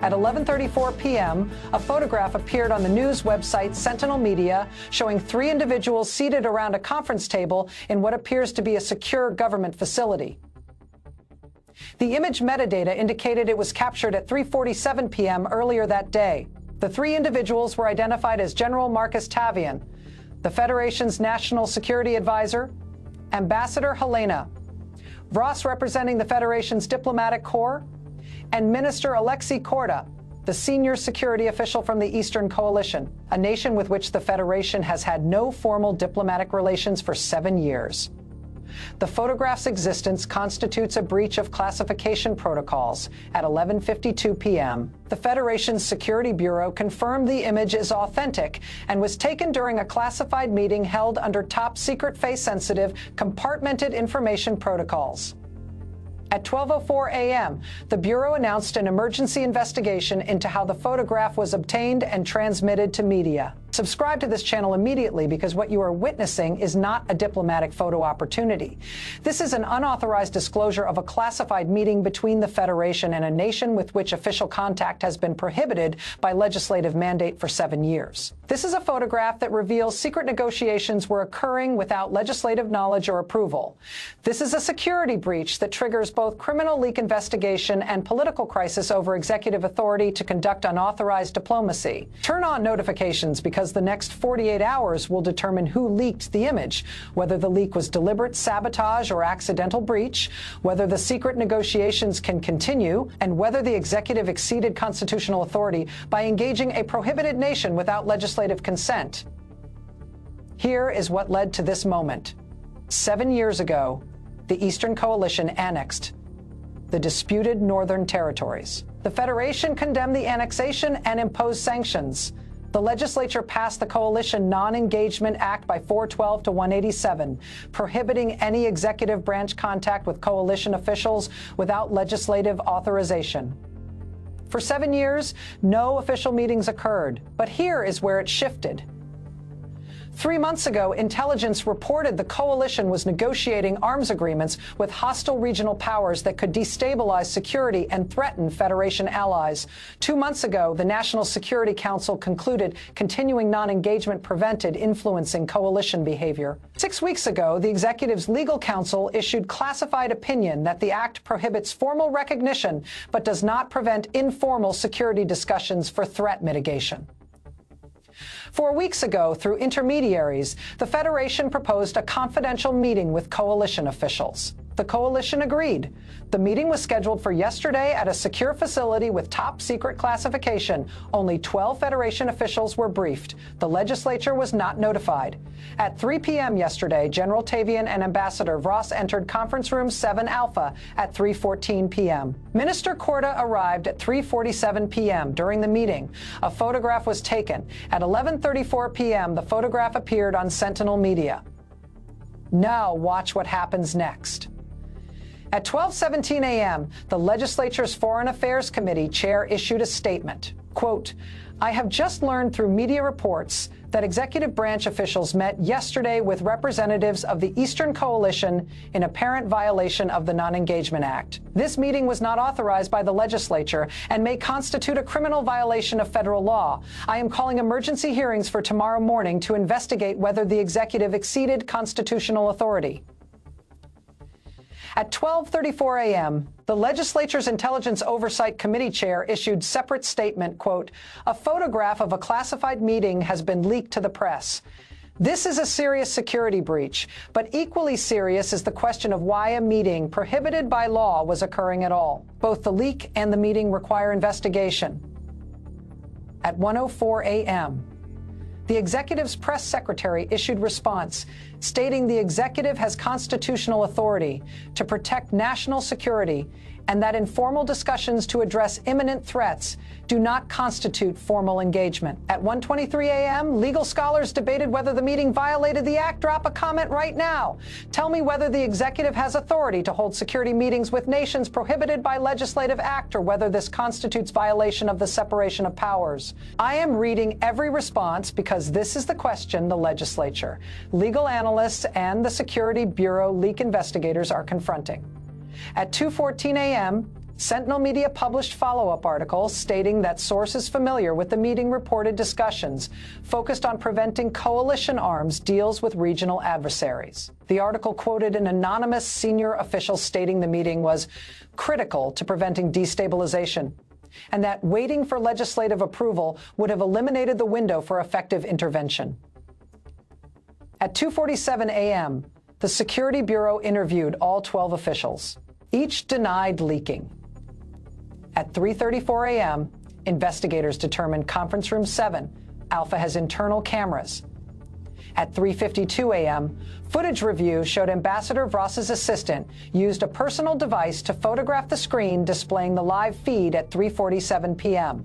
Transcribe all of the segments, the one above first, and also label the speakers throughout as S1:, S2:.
S1: At 11:34 p.m., a photograph appeared on the news website Sentinel Media showing 3 individuals seated around a conference table in what appears to be a secure government facility. The image metadata indicated it was captured at 3:47 p.m. earlier that day. The 3 individuals were identified as General Marcus Tavian, the Federation's National Security Advisor, Ambassador Helena, Ross representing the Federation's diplomatic corps, and Minister Alexei Korda, the senior security official from the Eastern Coalition, a nation with which the Federation has had no formal diplomatic relations for 7 years. The photograph's existence constitutes a breach of classification protocols. At 11:52 p.m., the Federation's Security Bureau confirmed the image is authentic and was taken during a classified meeting held under top-secret, face-sensitive, compartmented information protocols. At 12:04 a.m., the Bureau announced an emergency investigation into how the photograph was obtained and transmitted to media. Subscribe to this channel immediately because what you are witnessing is not a diplomatic photo opportunity. This is an unauthorized disclosure of a classified meeting between the Federation and a nation with which official contact has been prohibited by legislative mandate for 7 years. This is a photograph that reveals secret negotiations were occurring without legislative knowledge or approval. This is a security breach that triggers both criminal leak investigation and political crisis over executive authority to conduct unauthorized diplomacy. Turn on notifications because the next 48 hours will determine who leaked the image, whether the leak was deliberate sabotage or accidental breach, whether the secret negotiations can continue, and whether the executive exceeded constitutional authority by engaging a prohibited nation without legislative consent. Here is what led to this moment. 7 years ago, the Eastern Coalition annexed the disputed Northern Territories. The Federation condemned the annexation and imposed sanctions. The legislature passed the Coalition Non-Engagement Act by 412 to 187, prohibiting any executive branch contact with coalition officials without legislative authorization. For 7 years, no official meetings occurred, but here is where it shifted. 3 months ago, intelligence reported the coalition was negotiating arms agreements with hostile regional powers that could destabilize security and threaten Federation allies. 2 months ago, the National Security Council concluded continuing non-engagement prevented influencing coalition behavior. 6 weeks ago, the executive's legal counsel issued classified opinion that the act prohibits formal recognition but does not prevent informal security discussions for threat mitigation. 4 weeks ago, through intermediaries, the Federation proposed a confidential meeting with coalition officials. The coalition agreed. The meeting was scheduled for yesterday at a secure facility with top-secret classification. Only 12 Federation officials were briefed. The legislature was not notified. At 3 p.m. yesterday, General Tavian and Ambassador Ross entered Conference Room 7 Alpha at 3:14 p.m. Minister Korda arrived at 3:47 p.m. During the meeting, a photograph was taken. At 11:34 p.m., the photograph appeared on Sentinel Media. Now watch what happens next. At 12:17 a.m., the legislature's Foreign Affairs Committee chair issued a statement. Quote, "I have just learned through media reports that executive branch officials met yesterday with representatives of the Eastern Coalition in apparent violation of the Non-Engagement Act. This meeting was not authorized by the legislature and may constitute a criminal violation of federal law. I am calling emergency hearings for tomorrow morning to investigate whether the executive exceeded constitutional authority." At 12:34 a.m., the legislature's Intelligence Oversight Committee chair issued separate statement, quote, "A photograph of a classified meeting has been leaked to the press. This is a serious security breach, but equally serious is the question of why a meeting prohibited by law was occurring at all. Both the leak and the meeting require investigation." At 1:04 a.m., the executive's press secretary issued response stating the executive has constitutional authority to protect national security and that informal discussions to address imminent threats do not constitute formal engagement. At 1:23 a.m., legal scholars debated whether the meeting violated the act. Drop a comment right now. Tell me whether the executive has authority to hold security meetings with nations prohibited by legislative act or whether this constitutes violation of the separation of powers. I am reading every response because this is the question the legislature, legal analysts, and the Security Bureau leak investigators are confronting. At 2:14 a.m., Sentinel Media published follow-up articles stating that sources familiar with the meeting reported discussions focused on preventing coalition arms deals with regional adversaries. The article quoted an anonymous senior official stating the meeting was critical to preventing destabilization, and that waiting for legislative approval would have eliminated the window for effective intervention. At 2:47 a.m., the Security Bureau interviewed all 12 officials. Each denied leaking. At 3:34 a.m., investigators determined Conference Room 7, Alpha, has internal cameras. At 3:52 a.m., footage review showed Ambassador Vross's assistant used a personal device to photograph the screen displaying the live feed at 3:47 p.m.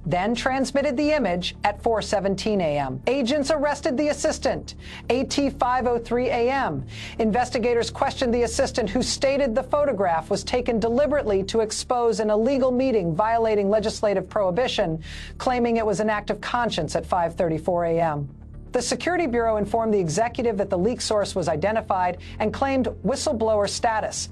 S1: Then transmitted the image at 4:17 a.m. Agents arrested the assistant. AT 5:03 a.m. Investigators questioned the assistant, who stated the photograph was taken deliberately to expose an illegal meeting violating legislative prohibition, claiming it was an act of conscience at 5:34 a.m. The Security Bureau informed the executive that the leak source was identified and claimed whistleblower status.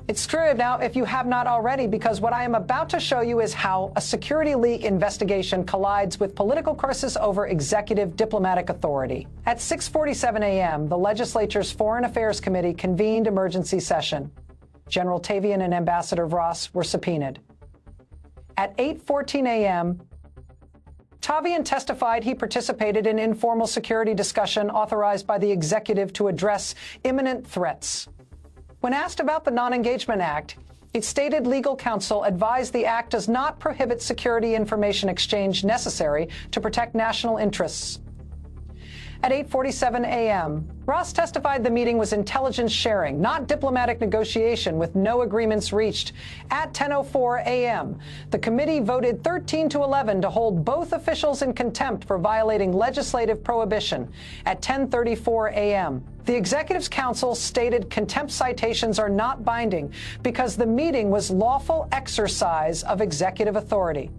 S1: It's true now if you have not already, because what I am about to show you is how a security leak investigation collides with political crisis over executive diplomatic authority. At 6:47 a.m., the legislature's Foreign Affairs Committee convened emergency session. General Tavian and Ambassador Vross were subpoenaed. At 8:14 a.m., Tavian testified he participated in informal security discussion authorized by the executive to address imminent threats. When asked about the Non-Engagement Act, it stated legal counsel advised the act does not prohibit security information exchange necessary to protect national interests. At 8:47 a.m., Ross testified the meeting was intelligence sharing, not diplomatic negotiation, with no agreements reached. At 10:04 a.m., the committee voted 13-11 to hold both officials in contempt for violating legislative prohibition. At 10:34 a.m., the Executive's counsel stated contempt citations are not binding because the meeting was lawful exercise of executive authority.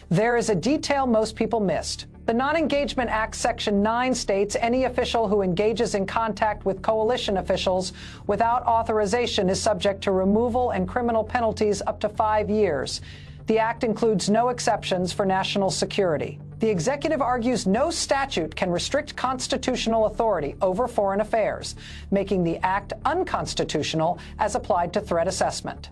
S1: There is a detail most people missed. The Non-Engagement Act Section 9 states any official who engages in contact with coalition officials without authorization is subject to removal and criminal penalties up to 5 years. The act includes no exceptions for national security. The executive argues no statute can restrict constitutional authority over foreign affairs, making the act unconstitutional as applied to threat assessment.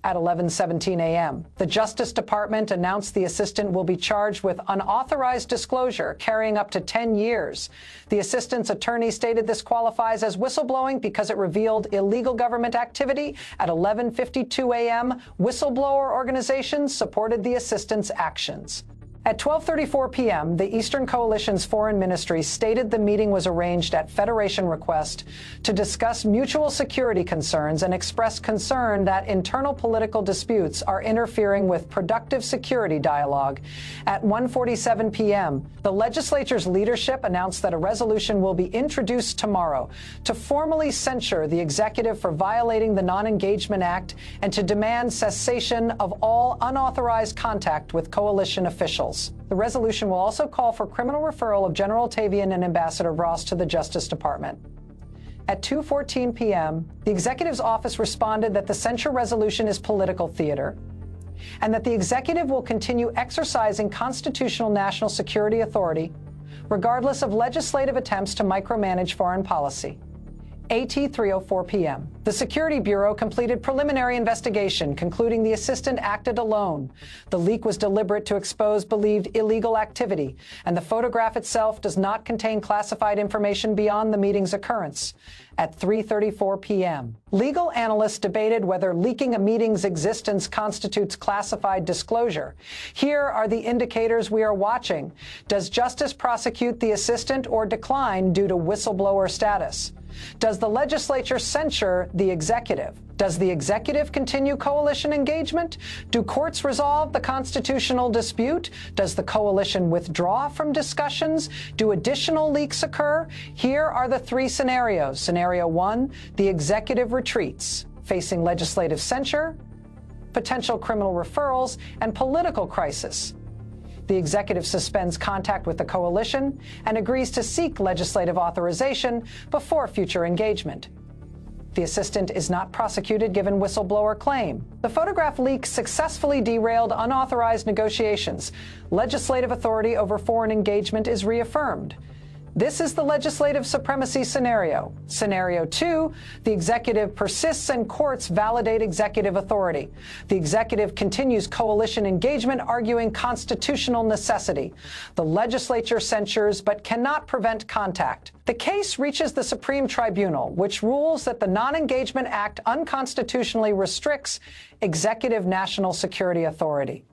S1: At 11:17 a.m., the Justice Department announced the assistant will be charged with unauthorized disclosure carrying up to 10 years. The assistant's attorney stated this qualifies as whistleblowing because it revealed illegal government activity. At 11:52 a.m., whistleblower organizations supported the assistant's actions. At 12:34 p.m., the Eastern Coalition's foreign ministry stated the meeting was arranged at Federation request to discuss mutual security concerns and express concern that internal political disputes are interfering with productive security dialogue. At 1:47 p.m., the legislature's leadership announced that a resolution will be introduced tomorrow to formally censure the executive for violating the Non-Engagement Act and to demand cessation of all unauthorized contact with coalition officials. The resolution will also call for criminal referral of General Tavian and Ambassador Vross to the Justice Department. At 2:14 p.m., the executive's office responded that the censure resolution is political theater and that the executive will continue exercising constitutional national security authority regardless of legislative attempts to micromanage foreign policy. AT 3:04 p.m. The Security Bureau completed preliminary investigation, concluding the assistant acted alone. The leak was deliberate to expose believed illegal activity, and the photograph itself does not contain classified information beyond the meeting's occurrence. At 3:34 p.m., legal analysts debated whether leaking a meeting's existence constitutes classified disclosure. Here are the indicators we are watching. Does justice prosecute the assistant or decline due to whistleblower status? Does the legislature censure the executive? Does the executive continue coalition engagement? Do courts resolve the constitutional dispute? Does the coalition withdraw from discussions? Do additional leaks occur? Here are the three scenarios. Scenario 1, the executive retreats, facing legislative censure, potential criminal referrals, and political crisis. The executive suspends contact with the coalition and agrees to seek legislative authorization before future engagement. The assistant is not prosecuted given whistleblower claim. The photograph leak successfully derailed unauthorized negotiations. Legislative authority over foreign engagement is reaffirmed. This is the legislative supremacy scenario. Scenario 2, the executive persists and courts validate executive authority. The executive continues coalition engagement, arguing constitutional necessity. The legislature censures but cannot prevent contact. The case reaches the Supreme Tribunal, which rules that the Non-Engagement Act unconstitutionally restricts executive national security authority.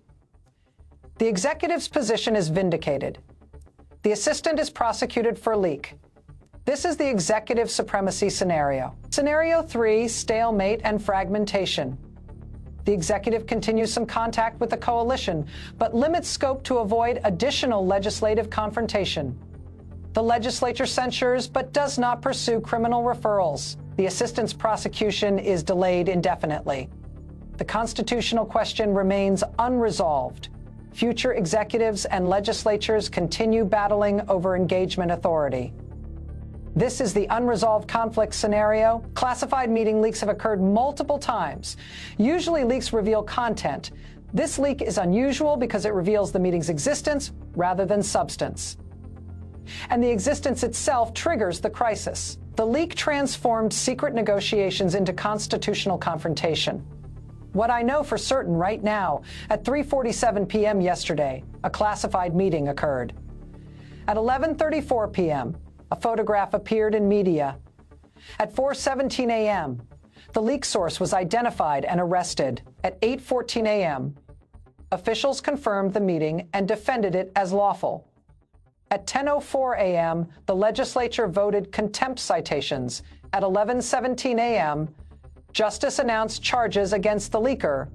S1: The executive's position is vindicated. The assistant is prosecuted for leak. This is the executive supremacy scenario. Scenario 3, stalemate and fragmentation. The executive continues some contact with the coalition, but limits scope to avoid additional legislative confrontation. The legislature censures but does not pursue criminal referrals. The assistant's prosecution is delayed indefinitely. The constitutional question remains unresolved. Future executives and legislatures continue battling over engagement authority. This is the unresolved conflict scenario. Classified meeting leaks have occurred multiple times. Usually leaks reveal content. This leak is unusual because it reveals the meeting's existence rather than substance. And the existence itself triggers the crisis. The leak transformed secret negotiations into constitutional confrontation. What I know for certain right now, at 3:47 p.m. yesterday, a classified meeting occurred. At 11:34 p.m., a photograph appeared in media. At 4:17 a.m., the leak source was identified and arrested. At 8:14 a.m., officials confirmed the meeting and defended it as lawful. At 10:04 a.m., the legislature voted contempt citations. At 11:17 a.m., Justice announced charges against the leaker.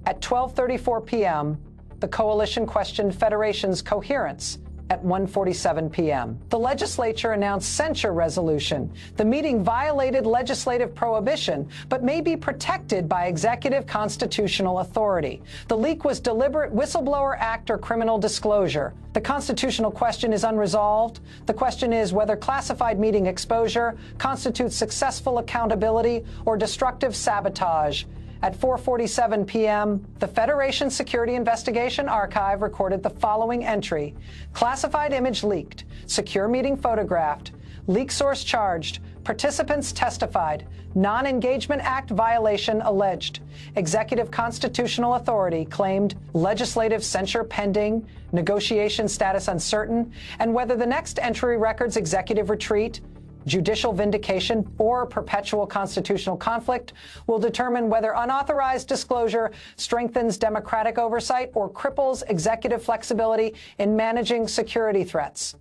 S1: At 12:34 p.m., the coalition questioned Federation's coherence. At 1:47 p.m., the legislature announced censure resolution. The meeting violated legislative prohibition, but may be protected by executive constitutional authority. The leak was deliberate whistleblower act or criminal disclosure. The constitutional question is unresolved. The question is whether classified meeting exposure constitutes successful accountability or destructive sabotage. At 4:47 p.m., the Federation Security Investigation Archive recorded the following entry: classified image leaked, secure meeting photographed, leak source charged, participants testified, Non-Engagement Act violation alleged, executive constitutional authority claimed, legislative censure pending, negotiation status uncertain, and whether the next entry records executive retreat, judicial vindication, or perpetual constitutional conflict will determine whether unauthorized disclosure strengthens democratic oversight or cripples executive flexibility in managing security threats.